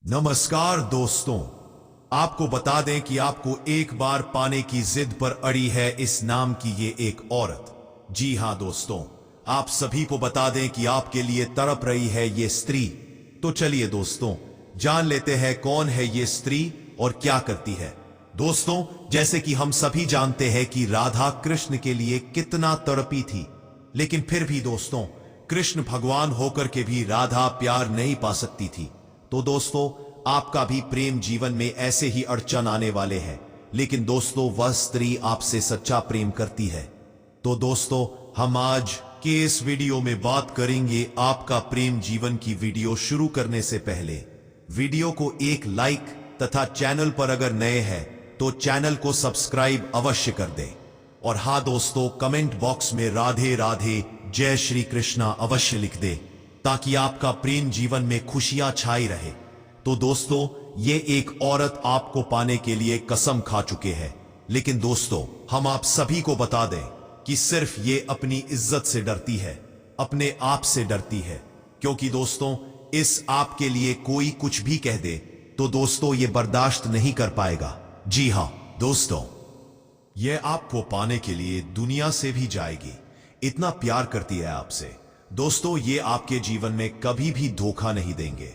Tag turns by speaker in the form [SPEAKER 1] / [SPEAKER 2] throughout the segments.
[SPEAKER 1] नमस्कार दोस्तों, आपको बता दें कि आपको एक बार पाने की जिद पर अड़ी है इस नाम की ये एक औरत। जी हां दोस्तों, आप सभी को बता दें कि आपके लिए तड़प रही है ये स्त्री। तो चलिए दोस्तों, जान लेते हैं कौन है ये स्त्री और क्या करती है। दोस्तों, जैसे कि हम सभी जानते हैं कि राधा कृष्ण के लिए कितना तड़पी थी, लेकिन फिर भी दोस्तों, कृष्ण भगवान होकर के भी राधा प्यार नहीं पा सकती थी। तो दोस्तों, आपका भी प्रेम जीवन में ऐसे ही अड़चन आने वाले हैं, लेकिन दोस्तों वह स्त्री आपसे सच्चा प्रेम करती है। तो दोस्तों, हम आज के इस वीडियो में बात करेंगे आपका प्रेम जीवन की। वीडियो शुरू करने से पहले वीडियो को एक लाइक तथा चैनल पर अगर नए हैं तो चैनल को सब्सक्राइब अवश्य कर दें। और हां दोस्तों, कमेंट बॉक्स में राधे राधे जय श्री कृष्णा अवश्य लिख दे, ताकि आपका प्रेम जीवन में खुशियां छाई रहे। तो दोस्तों, ये एक औरत आपको पाने के लिए कसम खा चुके हैं, लेकिन दोस्तों हम आप सभी को बता दें कि सिर्फ ये अपनी इज्जत से डरती है, अपने आप से डरती है। क्योंकि दोस्तों, इस आप के लिए कोई कुछ भी कह दे तो दोस्तों ये बर्दाश्त नहीं कर पाएगा। जी हां दोस्तों, ये आपको पाने के लिए दुनिया से भी जाएगी, इतना प्यार करती है आपसे। दोस्तों, ये आपके जीवन में कभी भी धोखा नहीं देंगे।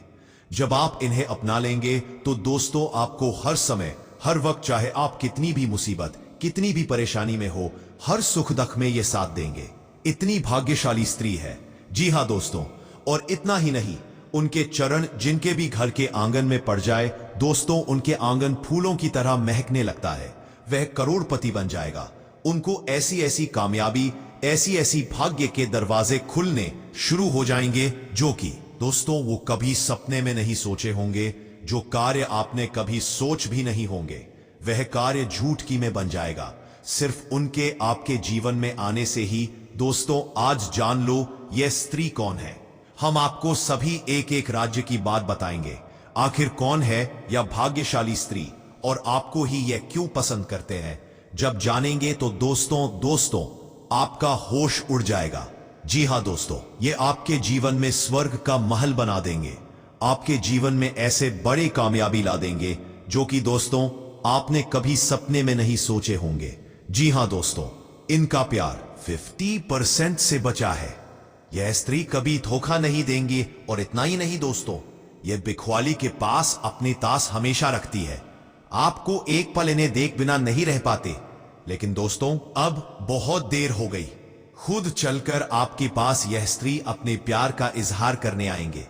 [SPEAKER 1] जब आप इन्हें अपना लेंगे तो दोस्तों आपको हर समय हर वक्त, चाहे आप कितनी भी मुसीबत कितनी भी परेशानी में हो, हर सुख दुख में ये साथ देंगे। इतनी भाग्यशाली स्त्री है। जी हां दोस्तों, और इतना ही नहीं, उनके चरण जिनके भी घर के आंगन में पड़ जाए दोस्तों, उनके आंगन फूलों की तरह महकने लगता है। वह करोड़पति बन जाएगा। उनको ऐसी ऐसी कामयाबी, ऐसी ऐसी भाग्य के दरवाजे खुलने शुरू हो जाएंगे जो कि दोस्तों वो कभी सपने में नहीं सोचे होंगे। जो कार्य आपने कभी सोच भी नहीं होंगे, वह कार्य झूठ की में बन जाएगा, सिर्फ उनके आपके जीवन में आने से ही। दोस्तों, आज जान लो यह स्त्री कौन है। हम आपको सभी एक एक राज्य की बात बताएंगे, आखिर कौन है यह भाग्यशाली स्त्री और आपको ही यह क्यों पसंद करते हैं। जब जानेंगे तो दोस्तों आपका होश उड़ जाएगा। जी हां दोस्तों, ये आपके जीवन में स्वर्ग का महल बना देंगे, आपके जीवन में ऐसे बड़े कामयाबी ला देंगे जो कि दोस्तों आपने कभी सपने में नहीं सोचे होंगे। जी हां दोस्तों, इनका प्यार 50% से बचा है। यह स्त्री कभी धोखा नहीं देंगी। और इतना ही नहीं दोस्तों, यह बिखवाली के पास अपनी ताश हमेशा रखती है। आपको एक पल इन्हें देख बिना नहीं रह पाते, लेकिन दोस्तों अब बहुत देर हो गई। खुद चलकर आपके पास यह स्त्री अपने प्यार का इजहार करने आएंगे।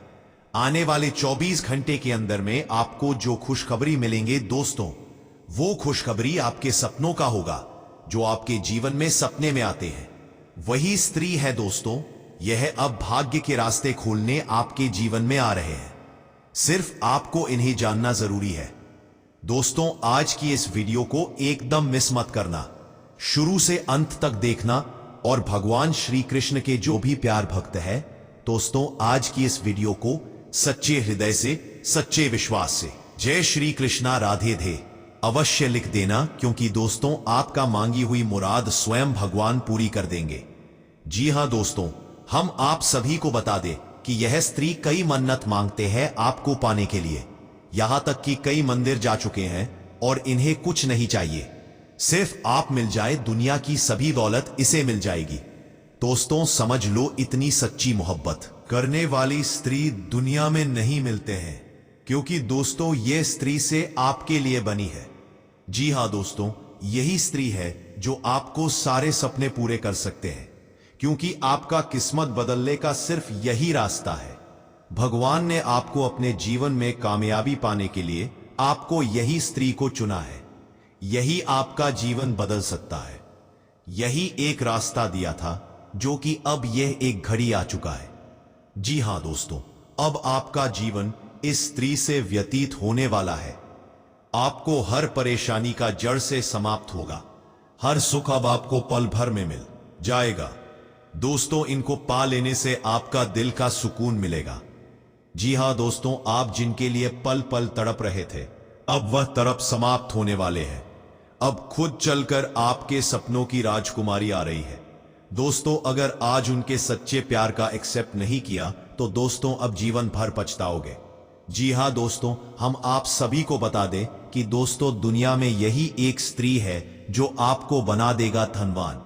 [SPEAKER 1] आने वाले 24 घंटे के अंदर में आपको जो खुशखबरी मिलेंगे दोस्तों, वो खुशखबरी आपके सपनों का होगा, जो आपके जीवन में सपने में आते हैं। वही स्त्री है दोस्तों, यह अब भाग्य के रास्ते खोलने आपके जीवन में आ रहे हैं। सिर्फ आपको इन्हें जानना जरूरी है। दोस्तों, आज की इस वीडियो को एकदम मिस मत करना, शुरू से अंत तक देखना। और भगवान श्री कृष्ण के जो भी प्यार भक्त है दोस्तों, आज की इस वीडियो को सच्चे हृदय से, सच्चे विश्वास से जय श्री कृष्णा राधे धे अवश्य लिख देना, क्योंकि दोस्तों आपका मांगी हुई मुराद स्वयं भगवान पूरी कर देंगे। जी हां दोस्तों, हम आप सभी को बता दें कि यह स्त्री कई मन्नत मांगते हैं आपको पाने के लिए। यहां तक कि कई मंदिर जा चुके हैं और इन्हें कुछ नहीं चाहिए, सिर्फ आप मिल जाए, दुनिया की सभी दौलत इसे मिल जाएगी। दोस्तों समझ लो, इतनी सच्ची मोहब्बत करने वाली स्त्री दुनिया में नहीं मिलते हैं, क्योंकि दोस्तों ये स्त्री से आपके लिए बनी है। जी हां दोस्तों, यही स्त्री है जो आपको सारे सपने पूरे कर सकते हैं, क्योंकि आपका किस्मत बदलने का सिर्फ यही रास्ता है। भगवान ने आपको अपने जीवन में कामयाबी पाने के लिए आपको यही स्त्री को चुना है। यही आपका जीवन बदल सकता है। यही एक रास्ता दिया था जो कि अब यह एक घड़ी आ चुका है। जी हां दोस्तों, अब आपका जीवन इस स्त्री से व्यतीत होने वाला है। आपको हर परेशानी का जड़ से समाप्त होगा। हर सुख अब आपको पल भर में मिल जाएगा। दोस्तों, इनको पा लेने से आपका दिल का सुकून मिलेगा। जी हां दोस्तों, आप जिनके लिए पल पल तड़प रहे थे, अब वह तड़प समाप्त होने वाले हैं। अब खुद चलकर आपके सपनों की राजकुमारी आ रही है। दोस्तों, अगर आज उनके सच्चे प्यार का एक्सेप्ट नहीं किया तो दोस्तों अब जीवन भर पछताओगे। जी हाँ दोस्तों, हम आप सभी को बता दें कि दोस्तों दुनिया में यही एक स्त्री है जो आपको बना देगा धनवान।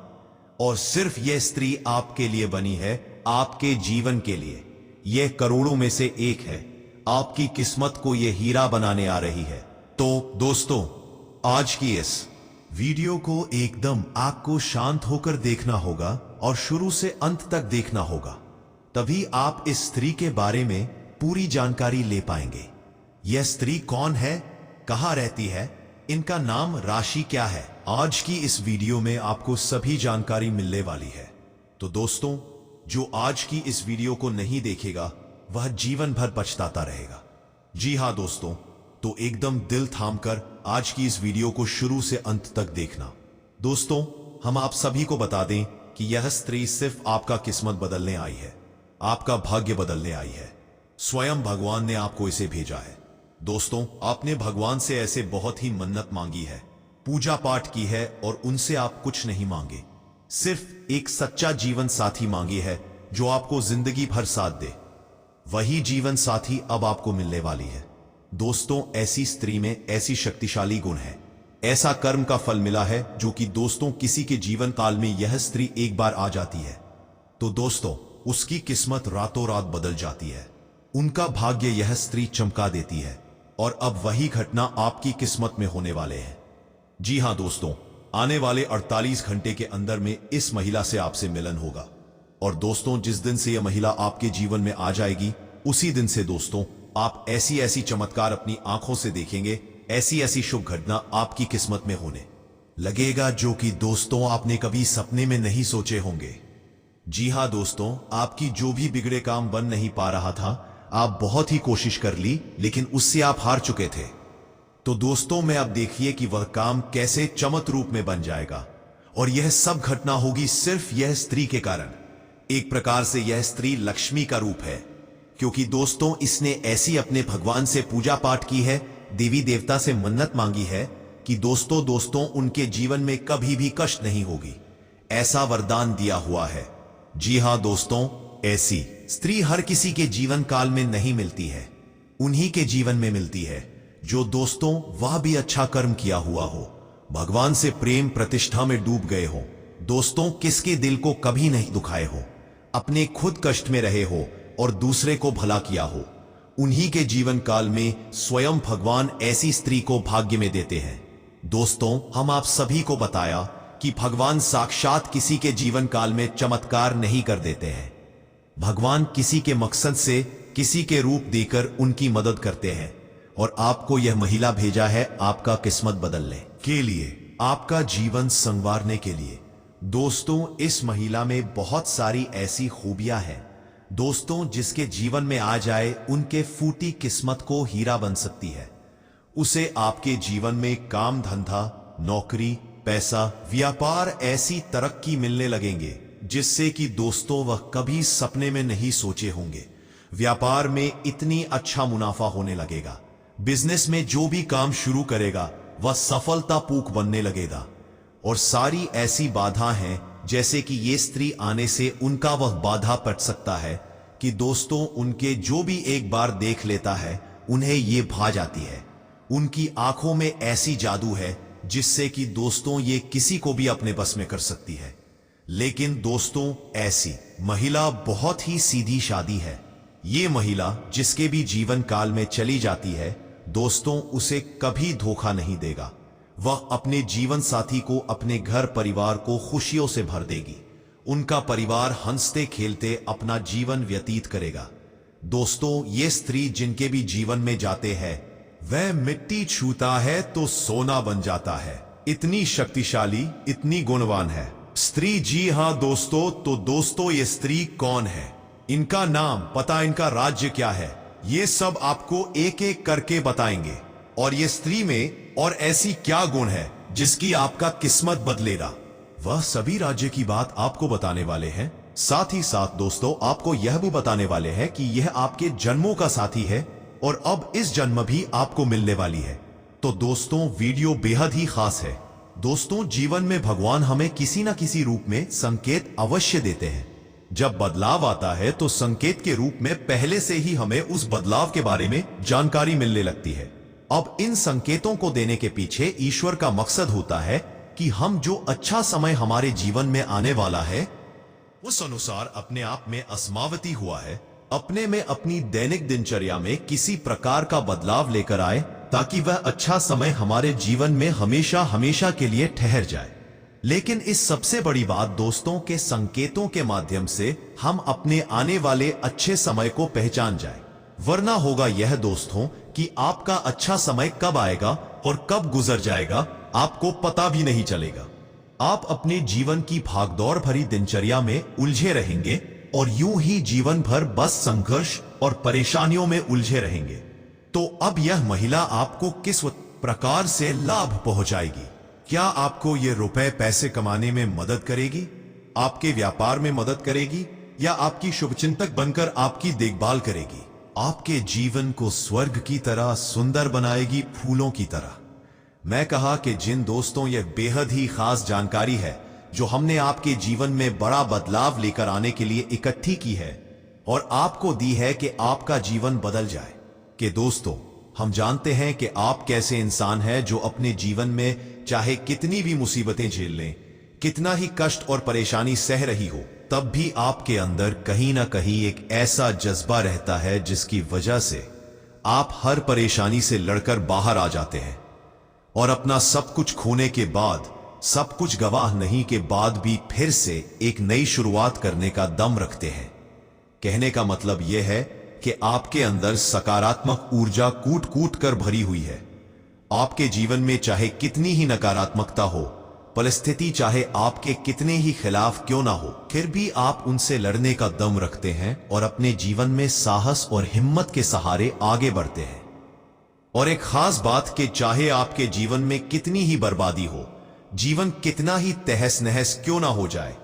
[SPEAKER 1] और सिर्फ यह स्त्री आपके लिए बनी है, आपके जीवन के लिए। यह करोड़ों में से एक है। आपकी किस्मत को यह हीरा बनाने आ रही है। तो दोस्तों, आज की इस वीडियो को एकदम आपको शांत होकर देखना होगा और शुरू से अंत तक देखना होगा, तभी आप इस स्त्री के बारे में पूरी जानकारी ले पाएंगे। यह स्त्री कौन है, कहां रहती है, इनका नाम राशि क्या है, आज की इस वीडियो में आपको सभी जानकारी मिलने वाली है। तो दोस्तों, जो आज की इस वीडियो को नहीं देखेगा वह जीवन भर पछताता रहेगा। जी हां दोस्तों, तो एकदम दिल थामकर आज की इस वीडियो को शुरू से अंत तक देखना। दोस्तों, हम आप सभी को बता दें कि यह स्त्री सिर्फ आपका किस्मत बदलने आई है, आपका भाग्य बदलने आई है। स्वयं भगवान ने आपको इसे भेजा है। दोस्तों, आपने भगवान से ऐसे बहुत ही मन्नत मांगी है, पूजा पाठ की है और उनसे आप कुछ नहीं मांगे, सिर्फ एक सच्चा जीवन साथी मांगी है जो आपको जिंदगी भर साथ दे। वही जीवन साथी अब आपको मिलने वाली है। दोस्तों, ऐसी स्त्री में ऐसी शक्तिशाली गुण है, ऐसा कर्म का फल मिला है जो कि दोस्तों किसी के जीवन काल में यह स्त्री एक बार आ जाती है तो दोस्तों उसकी किस्मत रातों रात बदल जाती है। उनका भाग्य यह स्त्री चमका देती है और अब वही घटना आपकी किस्मत में होने वाले हैं। जी हां दोस्तों, आने वाले 48 घंटे के अंदर में इस महिला से आपसे मिलन होगा। और दोस्तों, जिस दिन से यह महिला आपके जीवन में आ जाएगी उसी दिन से दोस्तों आप ऐसी ऐसी चमत्कार अपनी आंखों से देखेंगे, ऐसी ऐसी शुभ घटना आपकी किस्मत में होने लगेगा जो कि दोस्तों आपने कभी सपने में नहीं सोचे होंगे। जी हां दोस्तों, आपकी जो भी बिगड़े काम बन नहीं पा रहा था, आप बहुत ही कोशिश कर ली लेकिन उससे आप हार चुके थे। तो दोस्तों में अब देखिए कि वह काम कैसे चमक रूप में बन जाएगा। और यह सब घटना होगी सिर्फ यह स्त्री के कारण। एक प्रकार से यह स्त्री लक्ष्मी का रूप है, क्योंकि दोस्तों इसने ऐसी अपने भगवान से पूजा पाठ की है, देवी देवता से मन्नत मांगी है कि दोस्तों उनके जीवन में कभी भी कष्ट नहीं होगी, ऐसा वरदान दिया हुआ है। जी हां दोस्तों, ऐसी स्त्री हर किसी के जीवन काल में नहीं मिलती है, उन्हीं के जीवन में मिलती है जो दोस्तों वह भी अच्छा कर्म किया हुआ हो, भगवान से प्रेम प्रतिष्ठा में डूब गए हो, दोस्तों किसके दिल को कभी नहीं दुखाए हो, अपने खुद कष्ट में रहे हो और दूसरे को भला किया हो। उन्हीं के जीवन काल में स्वयं भगवान ऐसी स्त्री को भाग्य में देते हैं। दोस्तों, हम आप सभी को बताया कि भगवान साक्षात किसी के जीवन काल में चमत्कार नहीं कर देते हैं। भगवान किसी के मकसद से किसी के रूप देकर उनकी मदद करते हैं और आपको यह महिला भेजा है आपका किस्मत बदलने के लिए, आपका जीवन संवारने के लिए। दोस्तों, इस महिला में बहुत सारी ऐसी खूबियां हैं दोस्तों जिसके जीवन में आ जाए उनके फूटी किस्मत को हीरा बन सकती है। उसे आपके जीवन में काम धंधा, नौकरी, पैसा, व्यापार ऐसी तरक्की मिलने लगेंगे जिससे कि दोस्तों वह कभी सपने में नहीं सोचे होंगे। व्यापार में इतनी अच्छा मुनाफा होने लगेगा, बिजनेस में जो भी काम शुरू करेगा वह सफलतापूर्वक बनने लगेगा। और सारी ऐसी बाधा हैं जैसे कि ये स्त्री आने से उनका वह बाधा पट सकता है कि दोस्तों उनके जो भी एक बार देख लेता है उन्हें ये भा जाती है। उनकी आंखों में ऐसी जादू है जिससे कि दोस्तों ये किसी को भी अपने बस में कर सकती है। लेकिन दोस्तों, ऐसी महिला बहुत ही सीधी शादी है। ये महिला जिसके भी जीवन काल में चली जाती है दोस्तों उसे कभी धोखा नहीं देगा। वह अपने जीवन साथी को, अपने घर परिवार को खुशियों से भर देगी। उनका परिवार हंसते खेलते अपना जीवन व्यतीत करेगा। दोस्तों, ये स्त्री जिनके भी जीवन में जाते हैं वह मिट्टी छूता है तो सोना बन जाता है। इतनी शक्तिशाली, इतनी गुणवान है स्त्री। जी हां दोस्तों, तो दोस्तों ये स्त्री कौन है, इनका नाम, पता, इनका राज्य क्या है, ये सब आपको एक एक करके बताएंगे। और ये स्त्री में और ऐसी क्या गुण है जिसकी आपका किस्मत बदलेगा, वह सभी राज्य की बात आपको बताने वाले हैं। साथ ही साथ दोस्तों आपको यह भी बताने वाले हैं कि यह आपके जन्मों का साथी है और अब इस जन्म भी आपको मिलने वाली है। तो दोस्तों वीडियो बेहद ही खास है। दोस्तों, जीवन में भगवान हमें किसी न किसी रूप में संकेत अवश्य देते हैं। जब बदलाव आता है तो संकेत के रूप में पहले से ही हमें उस बदलाव के बारे में जानकारी मिलने लगती है। अब इन संकेतों को देने के पीछे ईश्वर का मकसद होता है कि हम जो अच्छा समय हमारे जीवन में आने वाला है उस अनुसार अपने आप में असमावती हुआ है, अपने में अपनी दैनिक दिनचर्या में किसी प्रकार का बदलाव लेकर आए ताकि वह अच्छा समय हमारे जीवन में हमेशा हमेशा के लिए ठहर जाए। लेकिन इस सबसे बड़ी बात दोस्तों के संकेतों के माध्यम से हम अपने आने वाले अच्छे समय को पहचान जाए, वरना होगा यह दोस्तों कि आपका अच्छा समय कब आएगा और कब गुजर जाएगा आपको पता भी नहीं चलेगा। आप अपने जीवन की भागदौड़ भरी दिनचर्या में उलझे रहेंगे और यूं ही जीवन भर बस संघर्ष और परेशानियों में उलझे रहेंगे। तो अब यह महिला आपको किस प्रकार से लाभ पहुंचाएगी? क्या आपको ये रुपए पैसे कमाने में मदद करेगी, आपके व्यापार में मदद करेगी, या आपकी शुभचिंतक बनकर आपकी देखभाल करेगी, आपके जीवन को स्वर्ग की तरह सुंदर बनाएगी, फूलों की तरह? मैं कहा कि जिन दोस्तों यह बेहद ही खास जानकारी है जो हमने आपके जीवन में बड़ा बदलाव लेकर आने के लिए इकट्ठी की है और आपको दी है कि आपका जीवन बदल जाए। कि दोस्तों हम जानते हैं कि आप कैसे इंसान हैं जो अपने जीवन में चाहे कितनी भी मुसीबतें झेल लें, कितना ही कष्ट और परेशानी सह रही हो, तब भी आपके अंदर कहीं ना कहीं एक ऐसा जज्बा रहता है जिसकी वजह से आप हर परेशानी से लड़कर बाहर आ जाते हैं और अपना सब कुछ खोने के बाद, सब कुछ गवाह नहीं के बाद भी फिर से एक नई शुरुआत करने का दम रखते हैं। कहने का मतलब यह है कि आपके अंदर सकारात्मक ऊर्जा कूट कूट कर भरी हुई है। आपके जीवन में चाहे कितनी ही नकारात्मकता हो, परिस्थिति चाहे आपके कितने ही खिलाफ क्यों ना हो, फिर भी आप उनसे लड़ने का दम रखते हैं और अपने जीवन में साहस और हिम्मत के सहारे आगे बढ़ते हैं। और एक खास बात कि चाहे आपके जीवन में कितनी ही बर्बादी हो, जीवन कितना ही तहस नहस क्यों ना हो जाए,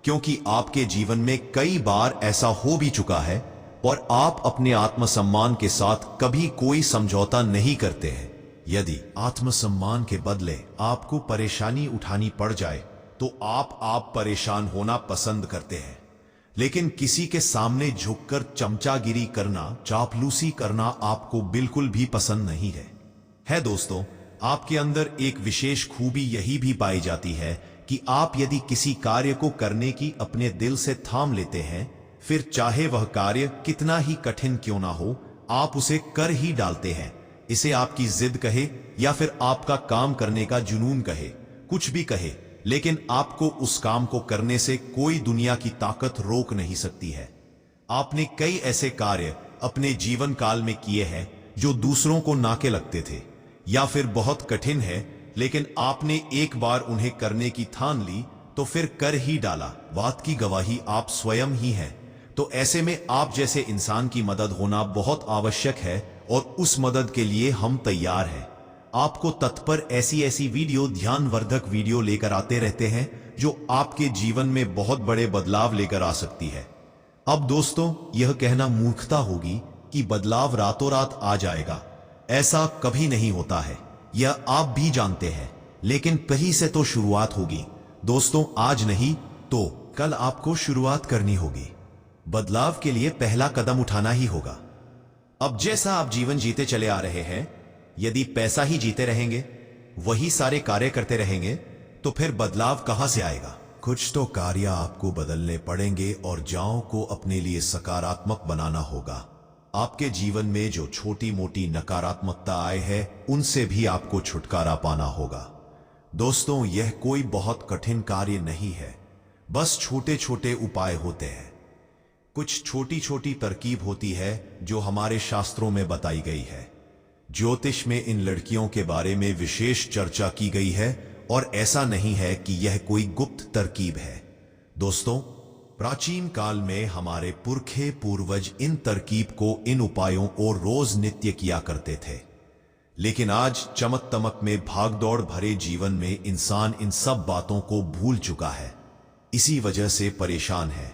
[SPEAKER 1] क्योंकि आपके जीवन में कई बार ऐसा हो भी चुका है और आप अपने आत्मसम्मान के साथ कभी कोई समझौता नहीं करते हैं। यदि आत्मसम्मान के बदले आपको परेशानी उठानी पड़ जाए तो आप परेशान होना पसंद करते हैं, लेकिन किसी के सामने झुककर चमचागिरी करना, चापलूसी करना आपको बिल्कुल भी पसंद नहीं है दोस्तों, आपके अंदर एक विशेष खूबी यही भी पाई जाती है कि आप यदि किसी कार्य को करने की अपने दिल से थाम लेते हैं, फिर चाहे वह कार्य कितना ही कठिन क्यों ना हो, आप उसे कर ही डालते हैं। इसे आपकी जिद कहे या फिर आपका काम करने का जुनून कहे, कुछ भी कहे, लेकिन आपको उस काम को करने से कोई दुनिया की ताकत रोक नहीं सकती है। आपने कई ऐसे कार्य अपने जीवन काल में किए हैं जो दूसरों को नाके लगते थे या फिर बहुत कठिन है, लेकिन आपने एक बार उन्हें करने की ठान ली तो फिर कर ही डाला। बात की गवाही आप स्वयं ही हैं। तो ऐसे में आप जैसे इंसान की मदद होना बहुत आवश्यक है और उस मदद के लिए हम तैयार हैं। आपको तत्पर ऐसी ऐसी वीडियो, ध्यानवर्धक वीडियो लेकर आते रहते हैं जो आपके जीवन में बहुत बड़े बदलाव लेकर आ सकती है। अब दोस्तों यह कहना मूर्खता होगी कि बदलाव रातों रात आ जाएगा, ऐसा कभी नहीं होता है, यह आप भी जानते हैं, लेकिन कहीं से तो शुरुआत होगी दोस्तों। आज नहीं तो कल आपको शुरुआत करनी होगी। बदलाव के लिए पहला कदम उठाना ही होगा। अब जैसा आप जीवन जीते चले आ रहे हैं, यदि पैसा ही जीते रहेंगे, वही सारे कार्य करते रहेंगे, तो फिर बदलाव कहां से आएगा? कुछ तो कार्य आपको बदलने पड़ेंगे और जाओं को अपने लिए सकारात्मक बनाना होगा। आपके जीवन में जो छोटी मोटी नकारात्मकता आए है, उनसे भी आपको छुटकारा पाना होगा। दोस्तों यह कोई बहुत कठिन कार्य नहीं है, बस छोटे छोटे उपाय होते हैं, कुछ छोटी छोटी तरकीब होती है जो हमारे शास्त्रों में बताई गई है। ज्योतिष में इन लड़कियों के बारे में विशेष चर्चा की गई है और ऐसा नहीं है कि यह कोई गुप्त तरकीब है। दोस्तों प्राचीन काल में हमारे पुरखे पूर्वज इन तरकीब को, इन उपायों को रोज नित्य किया करते थे, लेकिन आज चमक तमक में भागदौड़ भरे जीवन में इंसान इन सब बातों को भूल चुका है, इसी वजह से परेशान है।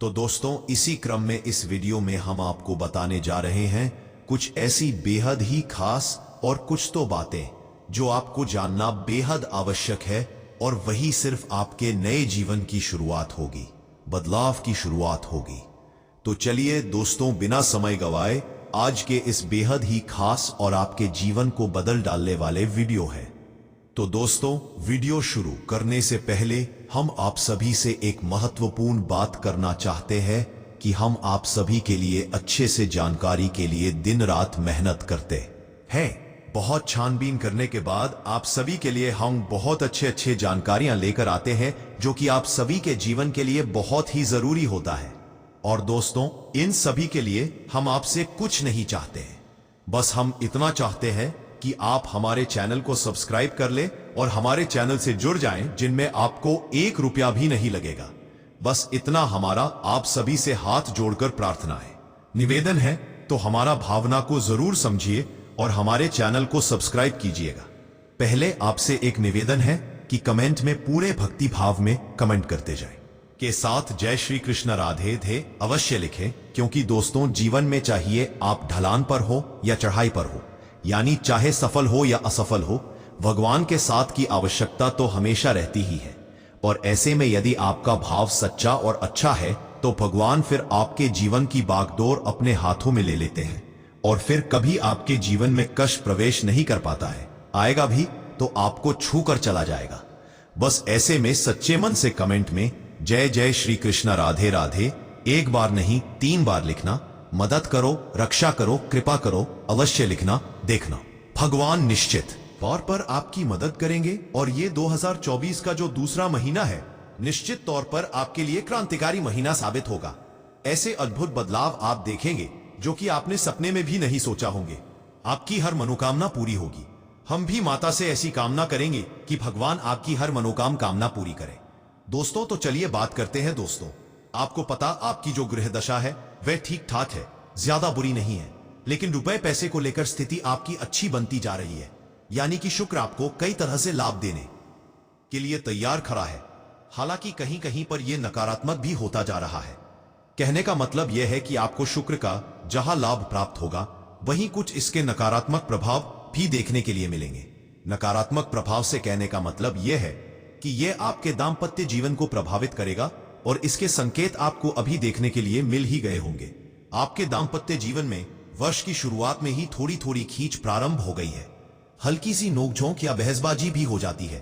[SPEAKER 1] तो दोस्तों इसी क्रम में इस वीडियो में हम आपको बताने जा रहे हैं कुछ ऐसी बेहद ही खास और कुछ तो बातें जो आपको जानना बेहद आवश्यक है, और वही सिर्फ आपके नए जीवन की शुरुआत होगी। बदलाव की शुरुआत होगी। तो चलिए दोस्तों, बिना समय गवाए आज के इस बेहद ही खास और आपके जीवन को बदल डालने वाले वीडियो है। तो दोस्तों, वीडियो शुरू करने से पहले हम आप सभी से एक महत्वपूर्ण बात करना चाहते हैं कि हम आप सभी के लिए अच्छे से जानकारी के लिए दिन रात मेहनत करते हैं। बहुत छानबीन करने के बाद आप सभी के लिए हम बहुत अच्छे जानकारियां लेकर आते हैं जो कि आप सभी के जीवन के लिए बहुत ही जरूरी होता है। और दोस्तों, इन सभी के लिए हम आपसे कुछ नहीं चाहते हैं, बस हम इतना चाहते हैं कि आप हमारे चैनल को सब्सक्राइब कर ले और हमारे चैनल से जुड़ जाएं, जिनमें आपको 1 रुपया भी नहीं लगेगा। बस इतना हमारा आप सभी से हाथ जोड़कर प्रार्थना है, निवेदन है। तो हमारा भावना को जरूर समझिए और हमारे चैनल को सब्सक्राइब कीजिएगा। पहले आपसे एक निवेदन है कि कमेंट में पूरे भक्ति भाव में कमेंट करते जाएं। के साथ जय श्री कृष्ण राधे थे अवश्य लिखें, क्योंकि दोस्तों, जीवन में चाहिए आप ढलान पर हो या चढ़ाई पर हो, यानी चाहे सफल हो या असफल हो, भगवान के साथ की आवश्यकता तो हमेशा रहती ही है। और ऐसे में यदि आपका भाव सच्चा और अच्छा है तो भगवान फिर आपके जीवन की बागडोर अपने हाथों में ले लेते हैं और फिर कभी आपके जीवन में कष्ट प्रवेश नहीं कर पाता है। आएगा भी तो आपको छू कर चला जाएगा। बस ऐसे में सच्चे मन से कमेंट में जय जय श्री कृष्ण राधे राधे 1 बार नहीं 3 बार लिखना। मदद करो, रक्षा करो, कृपा करो, अवश्य लिखना। देखना, भगवान निश्चित तौर पर आपकी मदद करेंगे और ये 2024 का जो दूसरा महीना है, निश्चित तौर पर आपके लिए क्रांतिकारी महीना साबित होगा। ऐसे अद्भुत बदलाव आप देखेंगे जो कि आपने सपने में भी नहीं सोचा होंगे। आपकी हर मनोकामना पूरी होगी। हम भी माता से ऐसी कामना करेंगे कि भगवान आपकी हर मनोकामना पूरी करे। दोस्तों, तो चलिए बात करते हैं। दोस्तों, आपको पता, आपकी जो गृह दशा है वह ठीक ठाक है, ज्यादा बुरी नहीं है, लेकिन रुपए पैसे को लेकर स्थिति आपकी अच्छी बनती जा रही है। यानी कि शुक्र आपको कई तरह से लाभ देने के लिए तैयार खड़ा है। हालांकि कहीं कहीं पर यह नकारात्मक भी होता जा रहा है। कहने का मतलब यह है कि आपको शुक्र का जहां लाभ प्राप्त होगा, वहीं कुछ इसके नकारात्मक प्रभाव भी देखने के लिए मिलेंगे। नकारात्मक प्रभाव से कहने का मतलब यह है कि यह आपके दाम्पत्य जीवन को प्रभावित करेगा और इसके संकेत आपको अभी देखने के लिए मिल ही गए होंगे। आपके दाम्पत्य जीवन में वर्ष की शुरुआत में ही थोड़ी थोड़ी खींच प्रारंभ हो गई है। हल्की सी नोकझोंक या बहसबाजी भी हो जाती है।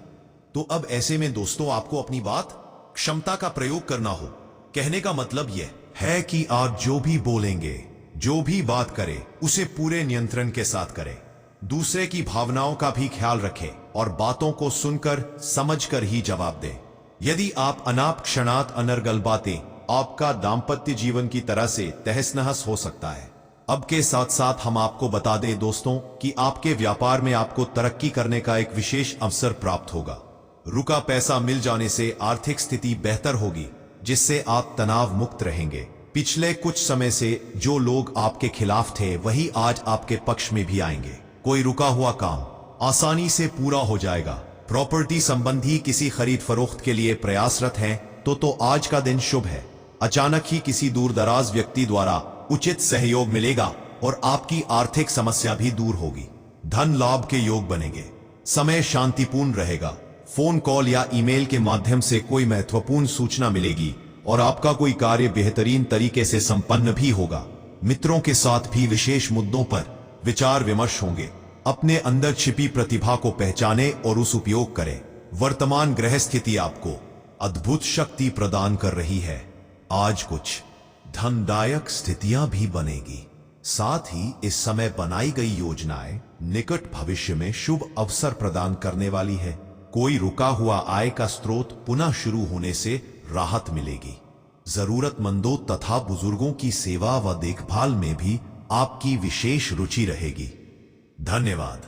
[SPEAKER 1] तो अब ऐसे में दोस्तों, आपको अपनी बात क्षमता का प्रयोग करना हो। कहने का मतलब यह है कि आप जो भी बोलेंगे, जो भी बात करें, उसे पूरे नियंत्रण के साथ करें। दूसरे की भावनाओं का भी ख्याल रखें और बातों को सुनकर समझकर ही जवाब दें। यदि आप अनाप क्षणात अनर्गल बातें, आपका दाम्पत्य जीवन की तरह से तहस नहस हो सकता है। अब के साथ साथ हम आपको बता दें दोस्तों कि आपके व्यापार में आपको तरक्की करने का एक विशेष अवसर प्राप्त होगा। रुका पैसा मिल जाने से आर्थिक स्थिति बेहतर होगी, जिससे आप तनाव मुक्त रहेंगे। पिछले कुछ समय से जो लोग आपके खिलाफ थे, वही आज आपके पक्ष में भी आएंगे। कोई रुका हुआ काम आसानी से पूरा हो जाएगा। प्रॉपर्टी संबंधी किसी खरीद फरोख्त के लिए प्रयासरत हैं तो आज का दिन शुभ है। अचानक ही किसी दूर दराज व्यक्ति द्वारा उचित सहयोग मिलेगा और आपकी आर्थिक समस्या भी दूर होगी। धन लाभ के योग बनेंगे। समय शांतिपूर्ण रहेगा। फोन कॉल या ईमेल के माध्यम से कोई महत्वपूर्ण सूचना मिलेगी और आपका कोई कार्य बेहतरीन तरीके से संपन्न भी होगा। मित्रों के साथ भी विशेष मुद्दों पर विचार विमर्श होंगे। अपने अंदर छिपी प्रतिभा को पहचाने और उस उपयोग करें। वर्तमान ग्रह स्थिति आपको अद्भुत शक्ति प्रदान कर रही है। आज कुछ धनदायक स्थितियां भी बनेगी। साथ ही इस समय बनाई गई योजनाएं निकट भविष्य में शुभ अवसर प्रदान करने वाली है। कोई रुका हुआ आय का स्रोत पुनः शुरू होने से राहत मिलेगी। जरूरतमंदों तथा बुजुर्गों की सेवा व देखभाल में भी आपकी विशेष रुचि रहेगी। धन्यवाद।